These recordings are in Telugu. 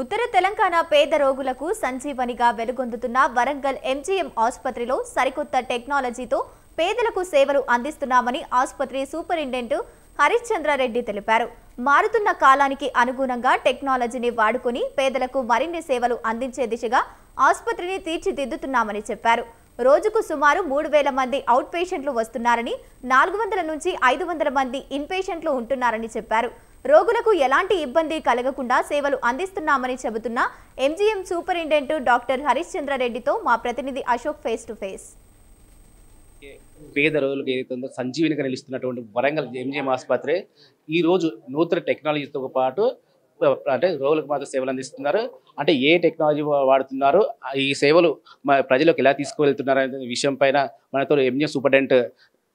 ఉత్తర తెలంగాణ పేద రోగులకు సంజీవనిగా వెలుగొందుతున్న వరంగల్ ఎంజీఎం ఆసుపత్రిలో సరికొత్త టెక్నాలజీతో పేదలకు సేవలు అందిస్తున్నామని ఆసుపత్రి సూపరింటెండెంట్ హరిశ్చంద్రారెడ్డి తెలిపారు. మారుతున్న కాలానికి అనుగుణంగా టెక్నాలజీని వాడుకొని పేదలకు మరిన్ని సేవలు అందించే దిశగా ఆసుపత్రిని తీర్చిదిద్దుతున్నామని చెప్పారు. రోజుకు సుమారు 3000 మంది అవుట్ పేషెంట్లు వస్తున్నారని, 400 నుంచి 500 మంది ఇన్ పేషెంట్లు ఉంటున్నారని చెప్పారు. రోగులకు ఎలాంటి ఇబ్బంది కలగకుండా సేవలు అందిస్తున్నామని చెబుతున్న ఎంజీఎం సూపరింటెండెంట్ డాక్టర్ హరిశ్చంద్రారెడ్డితో మా ప్రతినిధి అశోక్ ఫేస్ టు ఫేస్. పేద రోగులకు ఏదైతే సంజీవినిగా నిలుస్తున్నటువంటి వరంగల్ ఎంజీఎం ఆసుపత్రి ఈ రోజు నూతన టెక్నాలజీతో పాటు అంటే రోగులకు మాత్రం సేవలు అందిస్తున్నారు. అంటే ఏ టెక్నాలజీ వాడుతున్నారు, ఈ సేవలు ప్రజలకు ఎలా తీసుకువెళ్తున్నారు అనే విషయం పైన మనతో ఎంజీఎం సూపరింటెండెంట్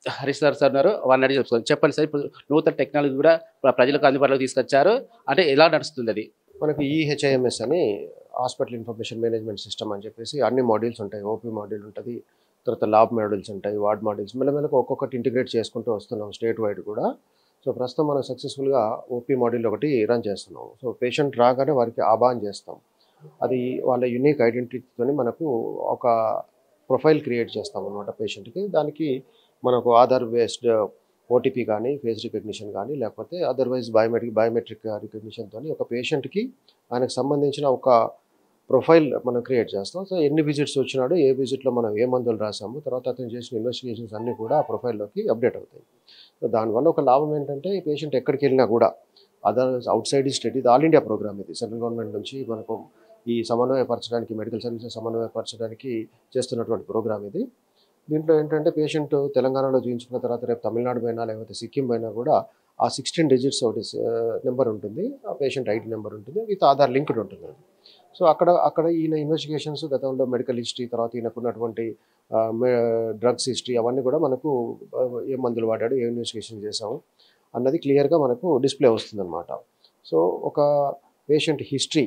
హరీష్ సార్ ఉన్నారు. వాళ్ళని అడిగి చెప్తారు. చెప్పండి సార్, ఇప్పుడు నూతన టెక్నాలజీ కూడా ప్రజలకు అందుబాటులోకి తీసుకొచ్చారు, అంటే ఎలా నడుస్తుంది అది? మనకు ఈహెచ్ఐఎంఎస్ అని హాస్పిటల్ ఇన్ఫర్మేషన్ మేనేజ్మెంట్ సిస్టమ్ అని చెప్పేసి అన్ని మాడ్యూల్స్ ఉంటాయి. ఓపీ మాడ్యూల్ ఉంటుంది, తర్వాత ల్యాబ్ మాడ్యూల్స్ ఉంటాయి, వార్డ్ మాడ్యూల్స్ మెల్లమెల్లగా ఒక్కొక్కటి ఇంటిగ్రేట్ చేసుకుంటూ వస్తున్నాం స్టేట్ వైడ్ కూడా. సో ప్రస్తుతం మనం సక్సెస్ఫుల్గా ఓపీ మాడ్యూల్ ఒకటి రన్ చేస్తున్నాం. సో పేషెంట్ రాగానే వారికి ఆబాన్ చేస్తాం. అది వాళ్ళ యూనిక్ ఐడెంటిటీతో మనకు ఒక ప్రొఫైల్ క్రియేట్ చేస్తాం అన్నమాట పేషెంట్కి. దానికి మనకు ఆధార్ బేస్డ్ ఓటీపీ కానీ, ఫేస్ రికగ్నిషన్ కానీ, లేకపోతే అదర్వైజ్ బయోమెట్రిక్ రికగ్నిషన్తో ఒక పేషెంట్కి ఆయనకు సంబంధించిన ఒక ప్రొఫైల్ మనం క్రియేట్ చేస్తాం. సో ఎన్ని విజిట్స్ వచ్చినాడు, ఏ విజిట్లో మనం ఏ మందులు రాసాము, తర్వాత అతను చేసిన ఇన్వెస్టిగేషన్స్ అన్నీ కూడా ఆ ప్రొఫైల్లోకి అప్డేట్ అవుతాయి. సో దానివల్ల ఒక లాభం ఏంటంటే ఈ పేషెంట్ ఎక్కడికి వెళ్ళినా కూడా అవుట్ సైడ్ ఈ స్టేట్, ఇది ఆల్ ఇండియా ప్రోగ్రామ్, ఇది సెంట్రల్ గవర్నమెంట్ నుంచి మనకు ఈ సమన్వయపరచడానికి, మెడికల్ సర్వీసెస్ సమన్వయపరచడానికి చేస్తున్నటువంటి ప్రోగ్రామ్ ఇది. దీంట్లో ఏంటంటే పేషెంట్ తెలంగాణలో చూపించుకున్న తర్వాత రేపు తమిళనాడు పోయినా లేకపోతే సిక్కిం పోయినా కూడా ఆ 16 డిజిట్స్ ఒకటి నెంబర్ ఉంటుంది, ఆ పేషెంట్ ఐడి నెంబర్ ఉంటుంది, విత్ ఆధార్ లింక్డ్ ఉంటుంది. సో అక్కడ ఈయన ఇన్వెస్టిగేషన్స్, గతంలో మెడికల్ హిస్టరీ, తర్వాత ఈయనకున్నటువంటి డ్రగ్స్ హిస్టరీ అవన్నీ కూడా మనకు ఏ మందులు వాడాడు, ఏ ఇన్వెస్టిగేషన్ చేసాము అన్నది క్లియర్గా మనకు డిస్ప్లే వస్తుందన్నమాట. సో ఒక పేషెంట్ హిస్టరీ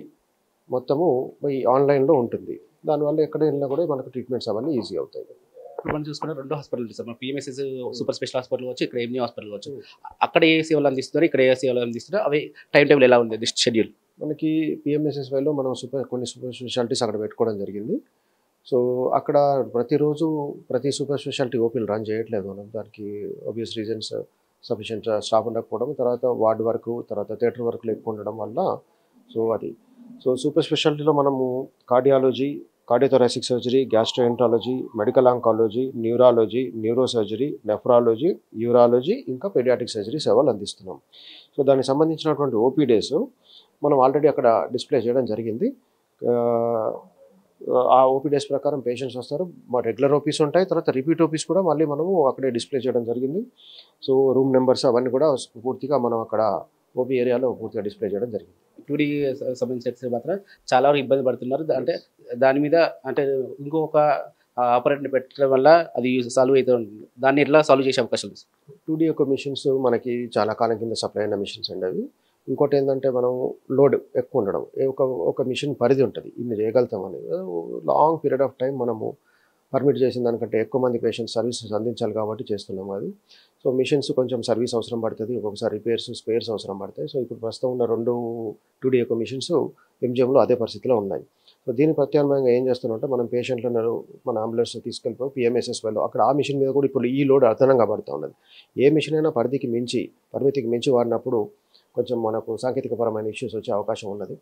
మొత్తము ఈ ఆన్లైన్లో ఉంటుంది. దానివల్ల ఎక్కడ వెళ్ళినా కూడా మనకు ట్రీట్మెంట్స్ అవన్నీ ఈజీ అవుతాయి. ఇప్పుడు మనం చూసుకుంటే 2 హాస్పిటల్ సార్, మన పిఎంఎస్ఎస్ సూపర్ స్పెషల్ హాస్పిటల్ వచ్చి, ఇక్కడ ఎంజీ హాస్పిటల్ వచ్చి, అక్కడ ఏ సేవలు అందిస్తున్నారు, ఇక్కడ ఏ సేవలు అందిస్తున్నారు, అవి టైం టేబుల్ ఎలా ఉంది, షెడ్యూల్? మనకి పిఎంఎస్ఎస్వైలో మనం కొన్ని సూపర్ స్పెషాలిటీస్ అక్కడ పెట్టుకోవడం జరిగింది. సో అక్కడ ప్రతిరోజు ప్రతి సూపర్ స్పెషాలిటీ ఓపీలు రన్ చేయట్లేదు మనం. దానికి ఆబ్వియస్ రీజన్స్ సఫిషియెంట్ స్టాఫ్ ఉండకపోవడం, తర్వాత వార్డ్ వర్క్, తర్వాత థియేటర్ వర్క్లు ఎక్కువ ఉండడం వల్ల. సో సూపర్ స్పెషాలిటీలో మనము cardiology, cardiothoracic surgery, gastroenterology, medical oncology, neurology, neuro surgery, nephrology, urology, ఇంకా పెడియాట్రిక్ సర్జరీ సేవలు అందిస్తున్నాం. సో దానికి సంబంధించినటువంటి ఓపీ డేస్ మనం ఆల్రెడీ అక్కడ డిస్ప్లే చేయడం జరిగింది. ఆ ఓపీ డేస్ ప్రకారం పేషెంట్స్ వస్తారు. మా రెగ్యులర్ ఓపీస్ ఉంటాయి, తర్వాత రిపీట్ ఓపీస్ కూడా మళ్ళీ మనము అక్కడే డిస్ప్లే చేయడం జరిగింది. సో రూమ్ నెంబర్స్ అవన్నీ కూడా పూర్తిగా మనం అక్కడ ఓపీ ఏరియాలో పూర్తిగా డిస్ప్లే చేయడం జరిగింది. 2D సంబంధించిన మాత్రం చాలా వరకు ఇబ్బంది పడుతున్నారు. అంటే దాని మీద అంటే ఇంకొక ఆపరేటర్ని పెట్టడం వల్ల అది సాల్వ్ అవుతూ ఉంటుంది. దాన్ని ఎట్లా సాల్వ్ చేసే అవకాశం ఉంది? 2D యొక్క మిషన్స్ మనకి చాలా కాలం కింద సప్లై అయిన మిషన్స్ అండి అవి. ఇంకోటి ఏంటంటే మనం లోడ్ ఎక్కువ ఉండడం, ఒక మిషన్ పరిధి ఉంటుంది, ఇన్ని చేయగలుగుతామని. లాంగ్ పీరియడ్ ఆఫ్ టైం మనము పర్మిట్ చేసిన దానికంటే ఎక్కువ మంది పేషెంట్ సర్వీసెస్ అందించాలి కాబట్టి చేస్తున్నాము అది. సో మిషన్స్ కొంచెం సర్వీస్ అవసరం పడుతుంది, ఒక్కొక్కసారి రిపేర్స్, స్పేర్స్ అవసరం పడతాయి. సో ఇప్పుడు ప్రస్తుతం ఉన్న 2D యొక్క మిషన్స్ ఎంజిఎంలో అదే పరిస్థితిలో ఉన్నాయి. సో దీని ప్రత్యామ్నాయంగా ఏం చేస్తున్నామంటే మనం పేషెంట్లను మన అంబులెన్స్ తీసుకెళ్ళిపోయి పిఎంఎస్ఎస్వైలో అక్కడ ఆ మిషన్ మీద కూడా ఇప్పుడు ఈ లోడ్ అదనంగా పడుతూ ఉన్నది. ఏ మిషన్ అయినా పరిమితికి మించి వాడినప్పుడు కొంచెం మనకు సాంకేతికపరమైన ఇష్యూస్ వచ్చే అవకాశం ఉన్నది.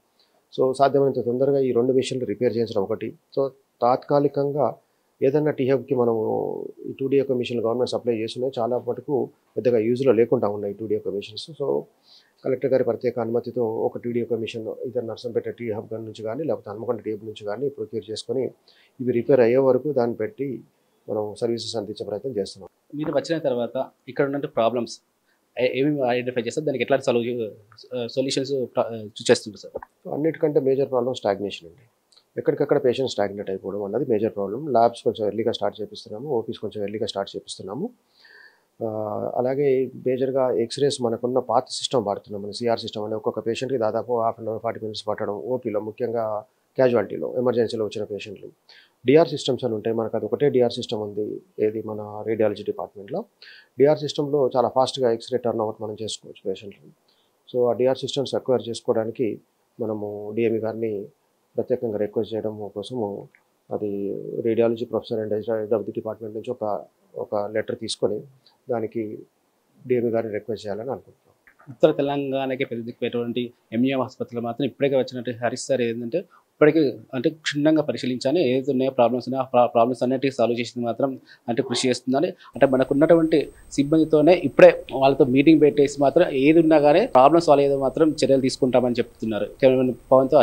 సో సాధ్యమైనంత తొందరగా ఈ 2 మిషన్లు రిపేర్ చేయించడం ఒకటి. సో తాత్కాలికంగా ఏదన్నా టీహబ్కి మనము ఈ 2D యొక్క మిషన్లు గవర్నమెంట్ సప్లై చేస్తున్నాయి, చాలా మటుకు పెద్దగా యూజ్లో లేకుండా ఉన్నాయి 2D యొక్క మిషన్స్. సో కలెక్టర్ గారి ప్రత్యేక అనుమతితో ఒక 2D యొక్క మిషన్ ఇద్దరు నర్సంపేట టీహబ్ నుంచి కానీ లేకపోతే హన్మకొండ టీహబ్ నుంచి కానీ ప్రొక్యూర్ చేసుకొని ఇవి రిపేర్ అయ్యే వరకు దాన్ని పెట్టి మనం సర్వీసెస్ అందించే ప్రయత్నం చేస్తున్నాం. మీరు వచ్చిన తర్వాత ఇక్కడ ఉన్న ప్రాబ్లమ్స్ ఏమేమి ఐడెంటిఫై చేస్తారు, దానికి ఎట్లాంటి సొల్యూషన్స్ చేస్తుంటారు సార్? అన్నిటికంటే మేజర్ ప్రాబ్లం స్టాగ్నేషన్ అండి. ఎక్కడికక్కడ పేషెంట్ స్టాగ్నేట్ అయిపోవడం అన్నది మేజర్ ప్రాబ్లం. ల్యాబ్స్ కొంచెం ఎర్లీగా స్టార్ట్ చేపిస్తున్నాము, ఓపీస్ కొంచెం ఎర్లీగా స్టార్ట్ చేపిస్తున్నాము. అలాగే మేజర్గా ఎక్స్రేస్ మనకున్న పాత సిస్టమ్ వాడుతున్నాం. మన సిఆర్ సిస్టమ్ అని ఒక్కొక్క పేషెంట్కి దాదాపు హాఫ్ అన్ అవర్ 40 మినిట్స్ పట్టడం ఓపీలో, ముఖ్యంగా క్యాజువాలిటీలో, ఎమర్జెన్సీలో వచ్చిన పేషెంట్లు. డిఆర్ సిస్టమ్స్ అని ఉంటాయి, మనకు అది ఒకటే డిఆర్ సిస్టమ్ ఉంది, ఏది మన రేడియాలజీ డిపార్ట్మెంట్లో. డిఆర్ సిస్టంలో చాలా ఫాస్ట్గా ఎక్స్రే టర్న్ అవుట్ మనం చేసుకోవచ్చు పేషెంట్లు. సో ఆ డిఆర్ సిస్టమ్స్ అక్వైర్ చేసుకోవడానికి మనము డిఎంఈ గారిని ప్రత్యేకంగా రిక్వెస్ట్ చేయడం కోసము అది radiology professor and head of the department నుంచి ఒక లెటర్ తీసుకొని దానికి డిఎంఈ గారిని రిక్వెస్ట్ చేయాలని అనుకుంటున్నాం. ఉత్తర తెలంగాణకి పెద్దటువంటి ఎంజిఎం ఆసుపత్రిలో మాత్రం ఇప్పటికే వచ్చినట్టు హరీష్ సార్ ఏంటంటే ఇప్పటికీ అంటే క్షుణ్ణంగా పరిశీలించాలి, ఏదైతే ఉన్నాయో ప్రాబ్లమ్స్ ఉన్నాయో ఆ ప్రాబ్లమ్స్ అన్నిటికీ సాల్వ్ చేసింది మాత్రం అంటే కృషి చేస్తుందని, అంటే మనకు ఉన్నటువంటి సిబ్బందితోనే ఇప్పుడే వాళ్ళతో మీటింగ్ పెట్టేసి మాత్రం ఏది ఉన్నా కానీ ప్రాబ్లమ్ సాల్వ్ అయ్యేది మాత్రం చర్యలు తీసుకుంటామని చెప్తున్నారు. పవన్తో